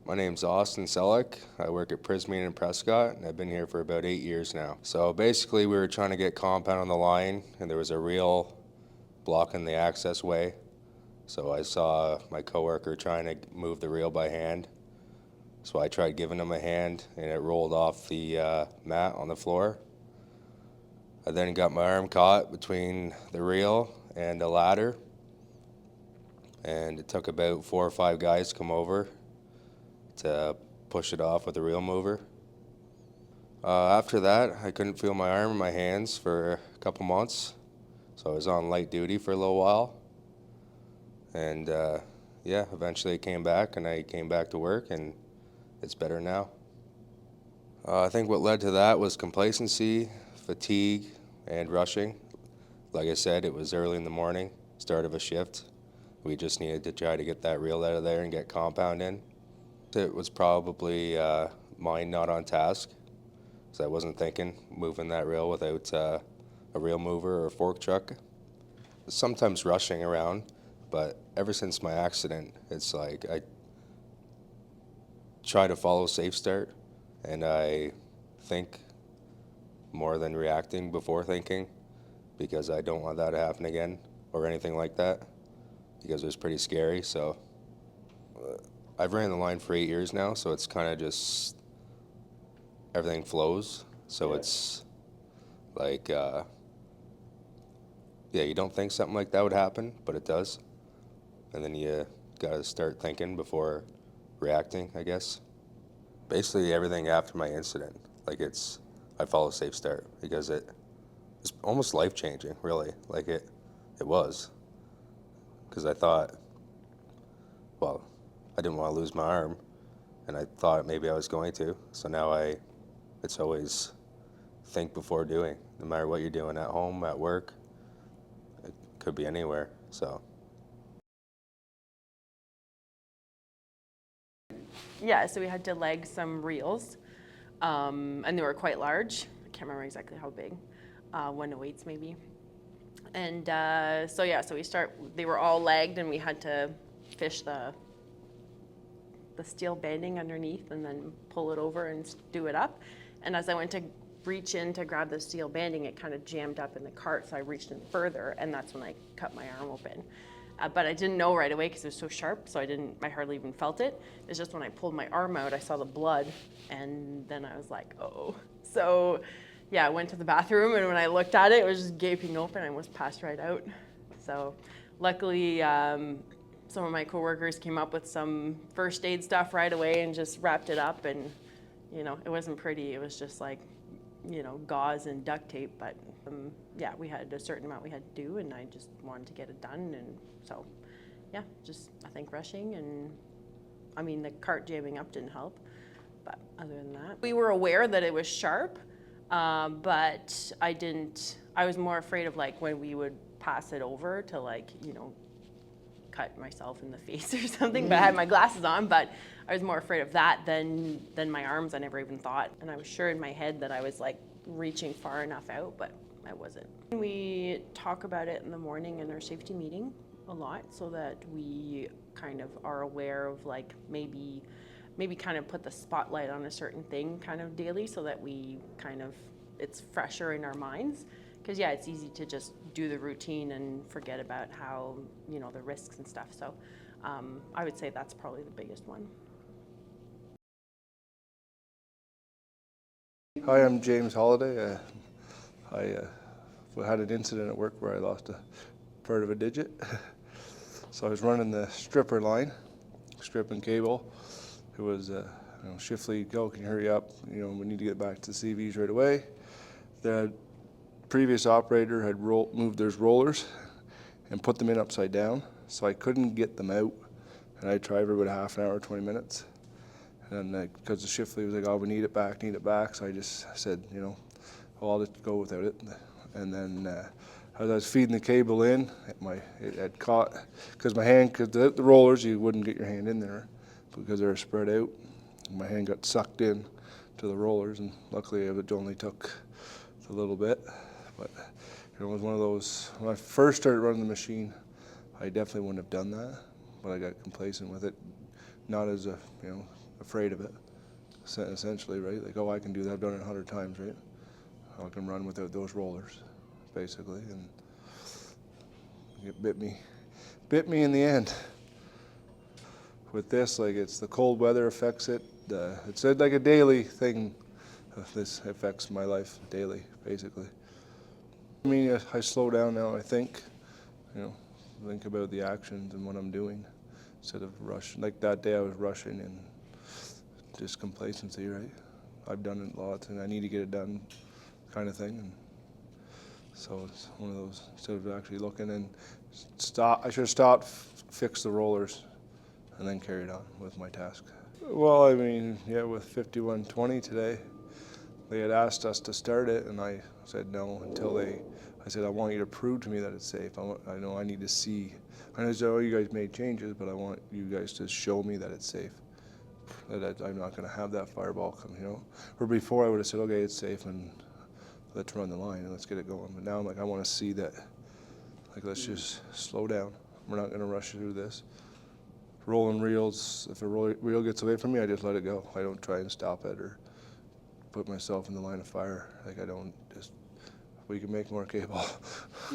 My name's Austin Selleck. I work at Prismine in Prescott, and I've been here for about 8 years now. So basically, we were trying to get compound on the line, and there was a reel blocking the access way. So I saw my coworker trying to move the reel by hand. So I tried giving him a hand, and it rolled off the mat on the floor. I then got my arm caught between the reel and the ladder, and it took about 4 or 5 guys to come over to push it off with a reel mover. After that, I couldn't feel my arm and my hands for a couple months, so I was on light duty for a little while. And yeah, eventually it came back, and I came back to work, and it's better now. I think what led to that was complacency, fatigue, and rushing. Like I said, it was early in the morning, start of a shift. We just needed to try to get that reel out of there and get compound in. It was probably mind not on task, because I wasn't thinking moving that reel without a reel mover or a fork truck. Sometimes rushing around, but ever since my accident, it's like I try to follow Safestart, and I think more than reacting before thinking, because I don't want that to happen again or anything like that, because it was pretty scary. So I've ran the line for 8 years now, so it's kind of just everything flows. So it's like, yeah, you don't think something like that would happen, but it does. And then you got to start thinking before reacting, I guess. Basically everything after my incident, like I follow Safestart because it's almost life-changing, really. Like it was. Because I thought, well, I didn't want to lose my arm, and I thought maybe I was going to. So now it's always think before doing, no matter what you're doing at home, at work. It could be anywhere, so. Yeah, so we had to leg some reels, and they were quite large. I can't remember exactly how big, 108s maybe. And so they were all legged, and we had to fish the steel banding underneath and then pull it over and do it up. And as I went to reach in to grab the steel banding, it kind of jammed up in the cart, so I reached in further, and that's when I cut my arm open. But I didn't know right away because it was so sharp, so I hardly even felt it. It's just when I pulled my arm out, I saw the blood, and then I was like, oh. So yeah, I went to the bathroom, and when I looked at it, it was just gaping open. I almost passed right out. So luckily, some of my coworkers came up with some first aid stuff right away and just wrapped it up, and it wasn't pretty. It was just like, gauze and duct tape, but yeah, we had a certain amount we had to do, and I just wanted to get it done. And so yeah, just I think rushing, and I mean the cart jamming up didn't help, but other than that, we were aware that it was sharp, but I was more afraid of like when we would pass it over to like cut myself in the face or something. But I had my glasses on, but I was more afraid of that than my arms. I never even thought, and I was sure in my head that I was like reaching far enough out, but I wasn't. We talk about it in the morning in our safety meeting a lot, so that we kind of are aware of like maybe kind of put the spotlight on a certain thing kind of daily, so that we kind of, it's fresher in our minds. Because yeah, it's easy to just do the routine and forget about how, the risks and stuff. So I would say that's probably the biggest one. Hi, I'm James Holliday. I had an incident at work where I lost a part of a digit. So I was running the stripper line, stripping cable. It was, shift lead, go, can you hurry up? We need to get back to the CVs right away. The previous operator had moved those rollers and put them in upside down, so I couldn't get them out, and I tried for about half an hour, 20 minutes. And because the shift lead was like, oh, we need it back, so I just said, I'll just go without it. And then as I was feeding the cable in, it had caught, because my hand, because the rollers, you wouldn't get your hand in there because they were spread out. And my hand got sucked in to the rollers, and luckily it only took a little bit. But it was one of those, when I first started running the machine, I definitely wouldn't have done that, but I got complacent with it. Not as a, afraid of it, essentially, right? Like, oh, I can do that. I've done it 100 times, right? I can run without those rollers, basically, and it bit me in the end. With this, like, it's the cold weather affects it. It's like a daily thing. This affects my life daily, basically. I mean, I slow down now. I think, think about the actions and what I'm doing instead of rushing. Like that day, I was rushing and just complacency, right? I've done it lots, and I need to get it done, kind of thing. And so it's one of those, instead of actually looking and stop. I should have stopped, fix the rollers, and then carried on with my task. Well, I mean, yeah, with 5120 today, they had asked us to start it, and I said no until I said, I want you to prove to me that it's safe. I know I need to see. I know oh, you guys made changes, but I want you guys to show me that it's safe. That I'm not going to have that fireball come, Or before I would have said, okay, it's safe, and let's run the line and let's get it going. But now I'm like, I want to see that. Like, let's just slow down. We're not going to rush through this. Rolling reels, if a reel gets away from me, I just let it go. I don't try and stop it or put myself in the line of fire. Like, I don't just, we can make more cable,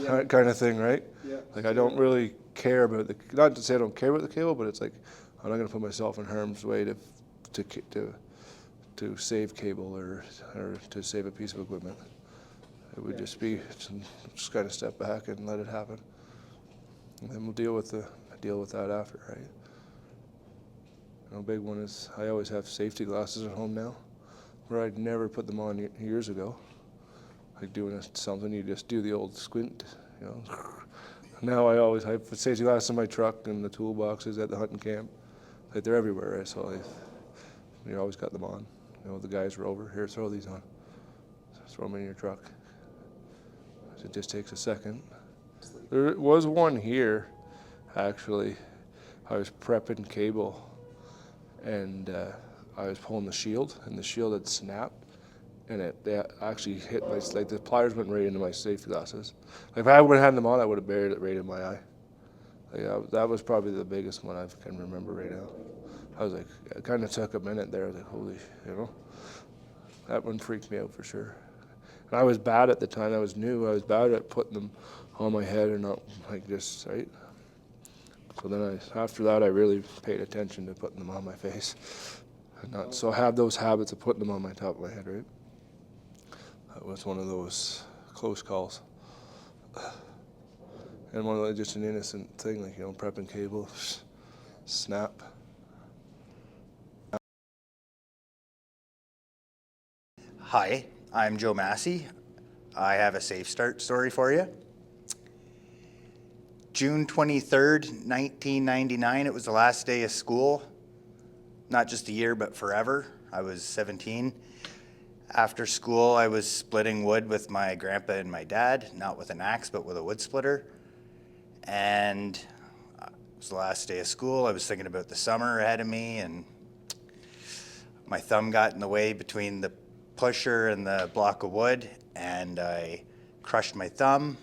Yeah. kind of thing, right? Yeah. Like, I don't really care about not to say I don't care about the cable, but it's like, I'm not going to put myself in harm's way to save cable or to save a piece of equipment. It would just be, just kind of step back and let it happen. And then we'll deal with that after, right? A big one is I always have safety glasses at home now, where I'd never put them on years ago. Like doing something, you just do the old squint, Now I always have safety glasses in my truck and the toolboxes at the hunting camp. Like, they're everywhere, right? So you always got them on. The guys are over, here, throw these on. Throw them in your truck. It just takes a second. There was one here, actually. I was prepping cable, and I was pulling the shield, and the shield had snapped, and they actually hit like the pliers went right into my safety glasses. Like, if I would have had them on, I would have buried it right in my eye. Like, that was probably the biggest one I can remember right now. I was like, it kind of took a minute there. I was like, holy, that one freaked me out for sure. And I was bad at the time. I was new. I was bad at putting them on my head and not like this, right? So then after that, I really paid attention to putting them on my face. And not so have those habits of putting them on my top of my head, right? That was one of those close calls. And one of the, just an innocent thing, like, prepping cable, snap. Hi, I'm Joe Massey. I have a Safestart story for you. June 23rd, 1999, it was the last day of school. Not just a year, but forever. I was 17. After school, I was splitting wood with my grandpa and my dad, not with an axe, but with a wood splitter. And it was the last day of school. I was thinking about the summer ahead of me, and my thumb got in the way between the pusher and the block of wood, and I crushed my thumb.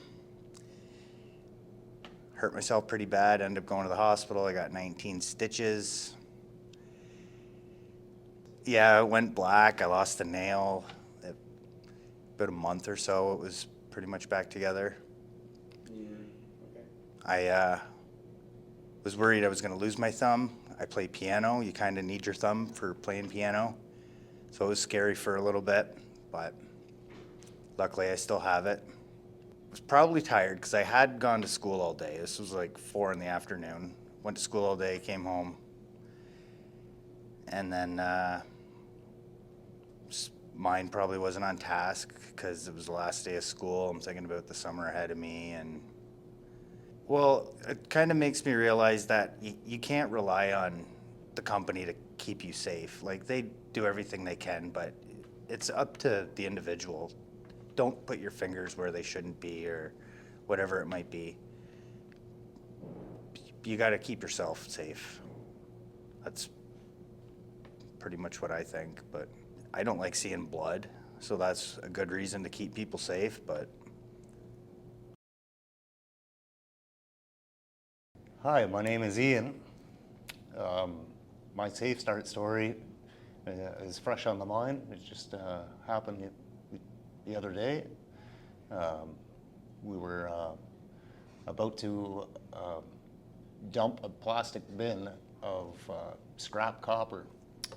Hurt myself pretty bad, ended up going to the hospital. I got 19 stitches. Yeah, it went black. I lost a nail. About a month or so, it was pretty much back together. I was worried I was going to lose my thumb. I play piano. You kind of need your thumb for playing piano. So it was scary for a little bit, but luckily I still have it. I was probably tired because I had gone to school all day. This was like 4 in the afternoon. Went to school all day, came home. And then mine probably wasn't on task because it was the last day of school. I'm thinking about the summer ahead of me. And well, it kind of makes me realize that you can't rely on the company to keep you safe. Like, they do everything they can, but it's up to the individual. Don't put your fingers where they shouldn't be or whatever it might be. You got to keep yourself safe. That's pretty much what I think, but I don't like seeing blood, so that's a good reason to keep people safe, but. Hi, my name is Ian. My Safestart story is fresh on the mind. It just happened the other day. We were about to dump a plastic bin of scrap copper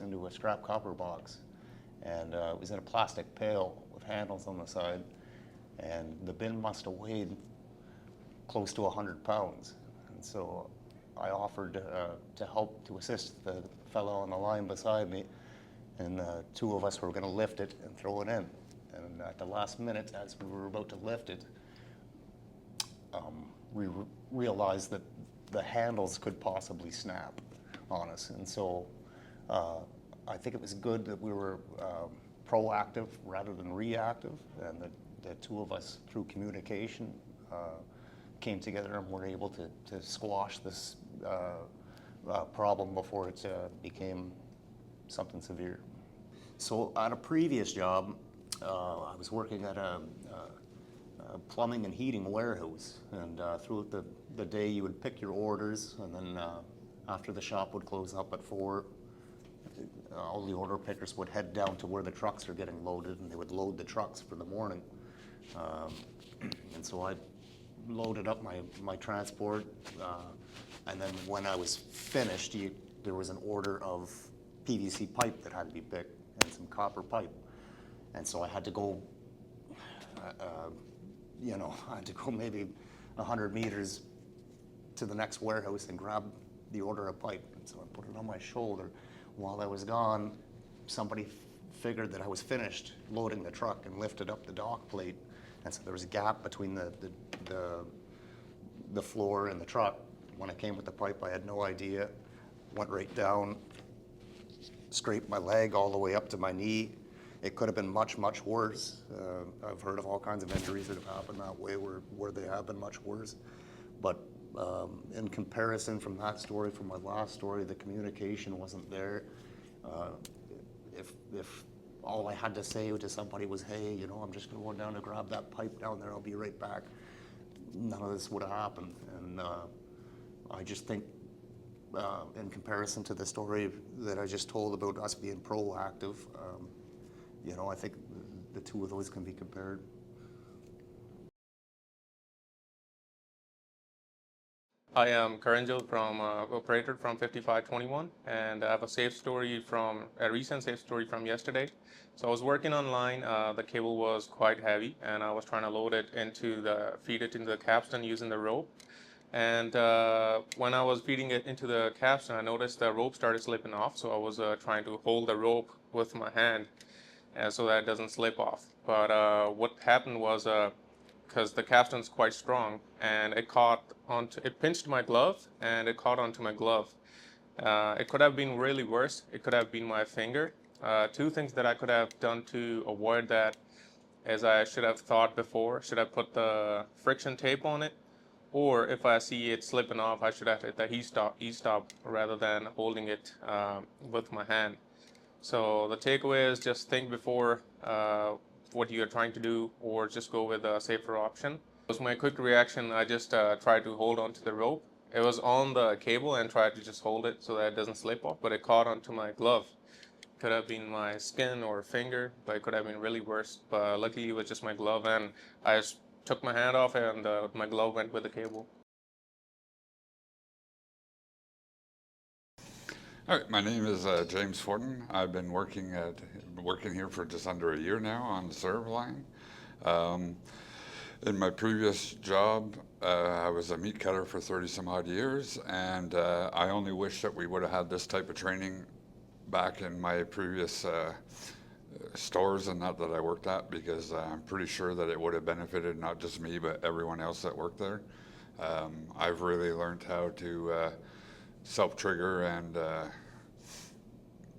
into a scrap copper box. And it was in a plastic pail with handles on the side. And the bin must have weighed close to 100 pounds. And so I offered to help, to assist the fellow on the line beside me. And two of us were going to lift it and throw it in. And at the last minute, as we were about to lift it, we realized that the handles could possibly snap on us. And so I think it was good that we were proactive rather than reactive, and that the two of us, through communication, came together and were able to squash this problem before it became something severe. So at a previous job, I was working at a plumbing and heating warehouse, and throughout the day you would pick your orders, and then after the shop would close up at 4, all the order pickers would head down to where the trucks are getting loaded, and they would load the trucks for the morning. And so I loaded up my transport, and then when I was finished, there was an order of PVC pipe that had to be picked and some copper pipe. And so I had to go, I had to go maybe 100 meters to the next warehouse and grab the order of pipe. And so I put it on my shoulder. While I was gone, somebody figured that I was finished loading the truck and lifted up the dock plate. And so there was a gap between the floor and the truck. When I came with the pipe, I had no idea. Went right down, scraped my leg all the way up to my knee. It could have been much, much worse. I've heard of all kinds of injuries that have happened that way where they have been much worse. But in comparison from that story, from my last story, the communication wasn't there. If all I had to say to somebody was, hey, I'm just going down to grab that pipe down there, I'll be right back, none of this would have happened. And I just think, in comparison to the story that I just told about us being proactive, I think the two of those can be compared. I am Karanjal from operator from 5521, and I have a recent safe story from yesterday. So I was working online. The cable was quite heavy, and I was trying to feed it into the capstan using the rope. And when I was feeding it into the capstan, I noticed the rope started slipping off. So I was trying to hold the rope with my hand, so that it doesn't slip off. But what happened was, because the capstan's quite strong, and it pinched my glove, and it caught onto my glove. It could have been really worse. It could have been my finger. Two things that I could have done to avoid that is I should have thought before, should I put the friction tape on it? Or if I see it slipping off, I should have hit the e-stop rather than holding it with my hand. So the takeaway is just think before what you're trying to do, or just go with a safer option. It was my quick reaction. I just tried to hold on to the rope. It was on the cable and tried to just hold it so that it doesn't slip off, but it caught onto my glove. Could have been my skin or finger, but it could have been really worse. But luckily it was just my glove, and I just took my hand off, and my glove went with the cable. All right, my name is James Fortin. I've been working here for just under a year now on the serve line. In my previous job, I was a meat cutter for 30 some odd years, and I only wish that we would have had this type of training back in my previous stores and that I worked at, because I'm pretty sure that it would have benefited not just me but everyone else that worked there. I've really learned how to self-trigger and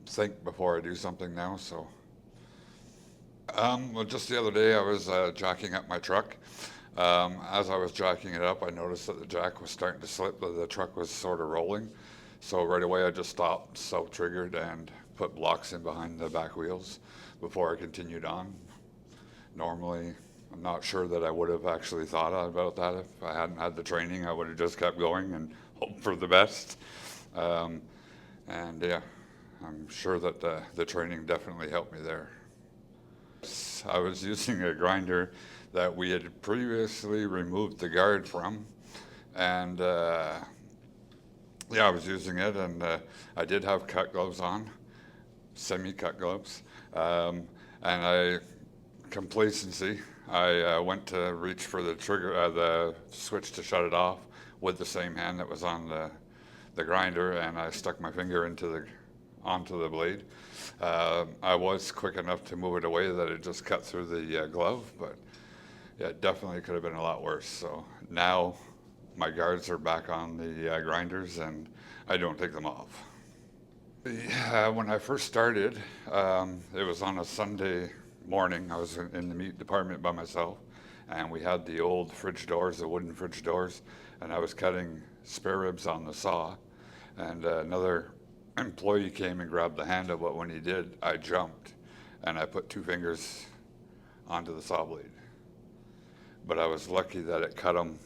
think before I do something now. So, well, just the other day I was jacking up my truck. As I was jacking it up, I noticed that the jack was starting to slip, that the truck was sort of rolling. So right away I just stopped, self-triggered, and put blocks in behind the back wheels before I continued on. Normally, I'm not sure that I would have actually thought about that. If I hadn't had the training, I would have just kept going and hoped for the best. And yeah, I'm sure that the training definitely helped me there. I was using a grinder that we had previously removed the guard from, and yeah, I was using it, and I did have cut gloves on, semi-cut gloves, and complacency, I went to reach for the trigger, the switch to shut it off with the same hand that was on the grinder, and I stuck my finger onto the blade. I was quick enough to move it away that it just cut through the glove, but yeah, it definitely could have been a lot worse. So now my guards are back on the grinders, and I don't take them off. Yeah, when I first started, it was on a Sunday morning. I was in the meat department by myself, and we had the old fridge doors, the wooden fridge doors, and I was cutting spare ribs on the saw, and another employee came and grabbed the handle, but when he did, I jumped, and I put 2 fingers onto the saw blade. But I was lucky that it cut him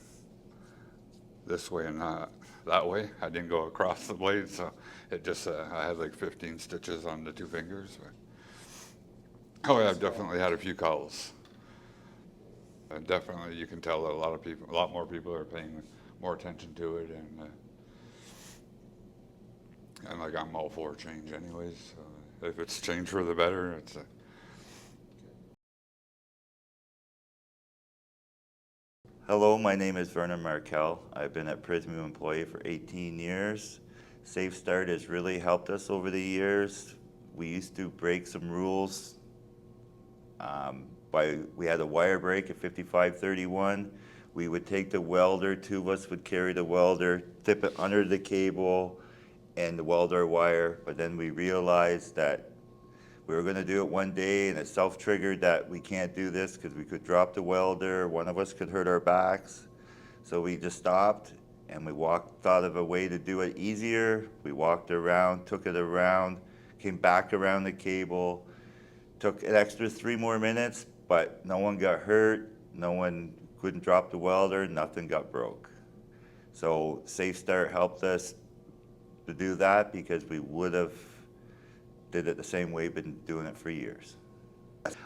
this way and not that way. I didn't go across the blade, so it just, I had like 15 stitches on the 2 fingers. But, oh yeah, I've definitely had a few calls. And definitely you can tell that a lot more people are paying more attention to it, and like I'm all for change anyways. So if it's change for the better, it's Hello, my name is Vernon Markel. I've been a Prismu employee for 18 years. Safestart has really helped us over the years. We used to break some rules. We had a wire break at 5531. We would take the welder, 2 of us would carry the welder, tip it under the cable and the welder wire, but then we realized that we were gonna do it one day and it self-triggered that we can't do this because we could drop the welder, one of us could hurt our backs. So we just stopped and thought of a way to do it easier. We walked around, took it around, came back around the cable, took an extra 3 more minutes, but no one got hurt, no one couldn't drop the welder, nothing got broke. So Safestart helped us to do that because we would have did it the same way, been doing it for years.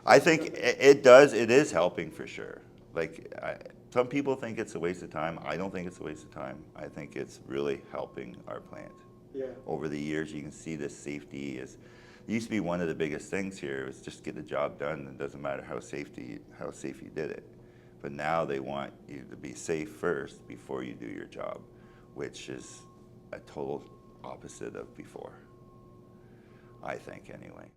I think it is helping for sure. Like, some people think it's a waste of time. I don't think it's a waste of time. I think it's really helping our plant. Yeah. Over the years, you can see this safety it used to be one of the biggest things here, was just get the job done. It doesn't matter how safe you did it. But now they want you to be safe first before you do your job, which is a total opposite of before. I think, anyway.